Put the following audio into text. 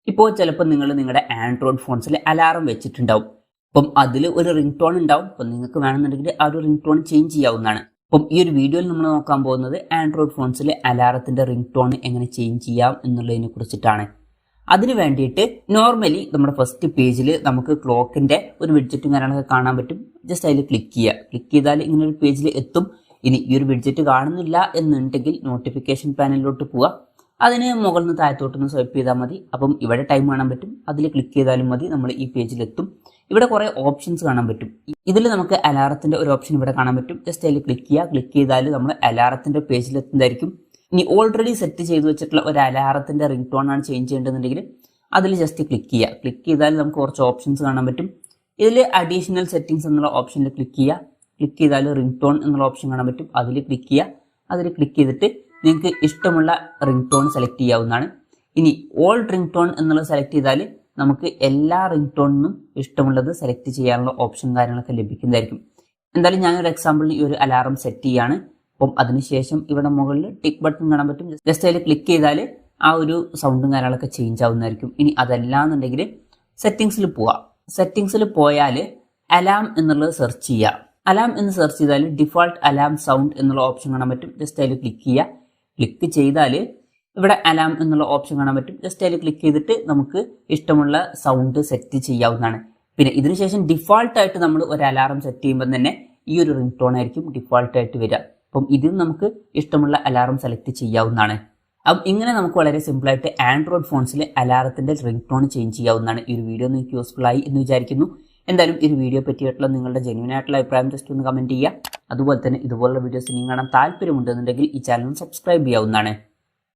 ഇപ്പോൾ ചിലപ്പോൾ നിങ്ങൾ നിങ്ങളുടെ ആൻഡ്രോയിഡ് ഫോൺസിൽ അലാറം വെച്ചിട്ടുണ്ടാവും. അപ്പം അതിൽ ഒരു റിംഗ് ടോൺ ഉണ്ടാവും. അപ്പം നിങ്ങൾക്ക് വേണമെന്നുണ്ടെങ്കിൽ ആ ഒരു റിംഗ് ടോൺ ചേഞ്ച് ചെയ്യാവുന്നതാണ്. അപ്പം ഈ ഒരു വീഡിയോയിൽ നമ്മൾ നോക്കാൻ പോകുന്നത് ആൻഡ്രോയിഡ് ഫോൺസിൽ അലാറത്തിന്റെ റിംഗ് ടോൺ എങ്ങനെ ചേഞ്ച് ചെയ്യാം എന്നുള്ളതിനെ കുറിച്ചിട്ടാണ്. അതിന് വേണ്ടിയിട്ട് നോർമലി നമ്മുടെ ഫസ്റ്റ് പേജിൽ നമുക്ക് ക്ലോക്കിന്റെ ഒരു വിഡ്ജറ്റും കാര്യങ്ങളൊക്കെ കാണാൻ പറ്റും. ജസ്റ്റ് അതിൽ ക്ലിക്ക് ചെയ്താൽ ഇങ്ങനെ ഒരു പേജിൽ എത്തും. ഇനി ഈ ഒരു വിഡ്ജറ്റ് കാണുന്നില്ല എന്നുണ്ടെങ്കിൽ നോട്ടിഫിക്കേഷൻ പാനലിലോട്ട് പോവുക. അതിന് മുകളിൽ നിന്ന് താഴത്തോട്ടൊന്ന് സ്വൈപ്പ് ചെയ്താൽ മതി. അപ്പം ഇവിടെ ടൈം കാണാൻ പറ്റും. അതിൽ ക്ലിക്ക് ചെയ്താലും മതി, നമ്മൾ ഈ പേജിലെത്തും. ഇവിടെ കുറേ ഓപ്ഷൻസ് കാണാൻ പറ്റും. ഇതിൽ നമുക്ക് അലാറത്തിന്റെ ഒരു ഓപ്ഷൻ ഇവിടെ കാണാൻ പറ്റും. ജസ്റ്റ് അതിൽ ക്ലിക്ക് ചെയ്താൽ നമ്മൾ അലാറത്തിന്റെ പേജിലെത്തുന്നതായിരിക്കും. ഇനി ഓൾറെഡി സെറ്റ് ചെയ്ത് വെച്ചിട്ടുള്ള ഒരു അലാറത്തിന്റെ റിംഗ് ടോൺ ആണ് ചേഞ്ച് ചെയ്യേണ്ടതെന്നുണ്ടെങ്കിൽ അതിൽ ജസ്റ്റ് ക്ലിക്ക് ചെയ്താൽ നമുക്ക് കുറച്ച് ഓപ്ഷൻസ് കാണാൻ പറ്റും. ഇതിൽ അഡീഷണൽ സെറ്റിംഗ്സ് എന്നുള്ള ഓപ്ഷനിൽ ക്ലിക്ക് ചെയ്താൽ റിംഗ് ടോൺ എന്നുള്ള ഓപ്ഷൻ കാണാൻ പറ്റും. അതിൽ ക്ലിക്ക് ചെയ്തിട്ട് നിങ്ങൾക്ക് ഇഷ്ടമുള്ള റിംഗ് ടോൺ സെലക്ട് ചെയ്യാവുന്നതാണ്. ഇനി ഓൾ റിംഗ് ടോൺ എന്നുള്ളത് സെലക്ട് ചെയ്താൽ നമുക്ക് എല്ലാ റിംഗ് ടോണിനും ഇഷ്ടമുള്ളത് സെലക്ട് ചെയ്യാനുള്ള ഓപ്ഷൻ കാര്യങ്ങളൊക്കെ ലഭിക്കുന്നതായിരിക്കും. എന്തായാലും ഞാനൊരു എക്സാമ്പിളിൽ ഈ ഒരു അലാറം സെറ്റ് ചെയ്യാണ്. അപ്പം അതിനുശേഷം ഇവിടെ മുകളിൽ ടിക്ക് ബട്ടൺ കാണാൻ പറ്റും. ജസ്റ്റ് അതിൽ ക്ലിക്ക് ചെയ്താൽ ആ ഒരു സൗണ്ടും കാര്യങ്ങളൊക്കെ ചേഞ്ച് ആവുന്നതായിരിക്കും. ഇനി അതല്ലാന്നുണ്ടെങ്കിൽ സെറ്റിംഗ്സിൽ പോയാൽ അലാം എന്നുള്ളത് സെർച്ച് ചെയ്യുക. അലാം എന്ന് സെർച്ച് ചെയ്താൽ ഡിഫോൾട്ട് അലാം സൗണ്ട് എന്നുള്ള ഓപ്ഷൻ കാണാൻ പറ്റും. ജസ്റ്റ് അതിൽ ക്ലിക്ക് ചെയ്താൽ ഇവിടെ അലാം എന്നുള്ള ഓപ്ഷൻ കാണാൻ പറ്റും. ജസ്റ്റ് അതിൽ ക്ലിക്ക് ചെയ്തിട്ട് നമുക്ക് ഇഷ്ടമുള്ള സൗണ്ട് സെറ്റ് ചെയ്യാവുന്നതാണ്. പിന്നെ ഇതിനുശേഷം ഡിഫോൾട്ടായിട്ട് നമ്മൾ ഒരു അലാറം സെറ്റ് ചെയ്യുമ്പോൾ തന്നെ ഈ ഒരു റിംഗ് ടോൺ ആയിരിക്കും ഡിഫോൾട്ടായിട്ട് വരിക. അപ്പം ഇതിൽ നമുക്ക് ഇഷ്ടമുള്ള അലാറം സെലക്ട് ചെയ്യാവുന്നതാണ്. അപ്പം ഇങ്ങനെ നമുക്ക് വളരെ സിമ്പിളായിട്ട് ആൻഡ്രോയിഡ് ഫോൺസിൽ അലാറത്തിന്റെ റിംഗ് ടോൺ ചേഞ്ച് ചെയ്യാവുന്നതാണ്. ഈ ഒരു വീഡിയോ നിങ്ങൾക്ക് യൂസ്ഫുൾ ആയി എന്ന് വിചാരിക്കുന്നു. എന്തായാലും ഈ ഒരു വീഡിയോ പറ്റിയിട്ടുള്ള നിങ്ങളുടെ ജെന്യൂൻ ആയിട്ടുള്ള അഭിപ്രായം ജസ്റ്റ് ഒന്ന് കമന്റ് ചെയ്യുക. അതുപോലെ തന്നെ ഇതുപോലുള്ള വീഡിയോസ് നിങ്ങൾ കാണാൻ താല്പര്യമുണ്ടെന്നുണ്ടെങ്കിൽ ഈ ചാനൽ സബ്സ്ക്രൈബ് ചെയ്യാവുന്നതാണ്.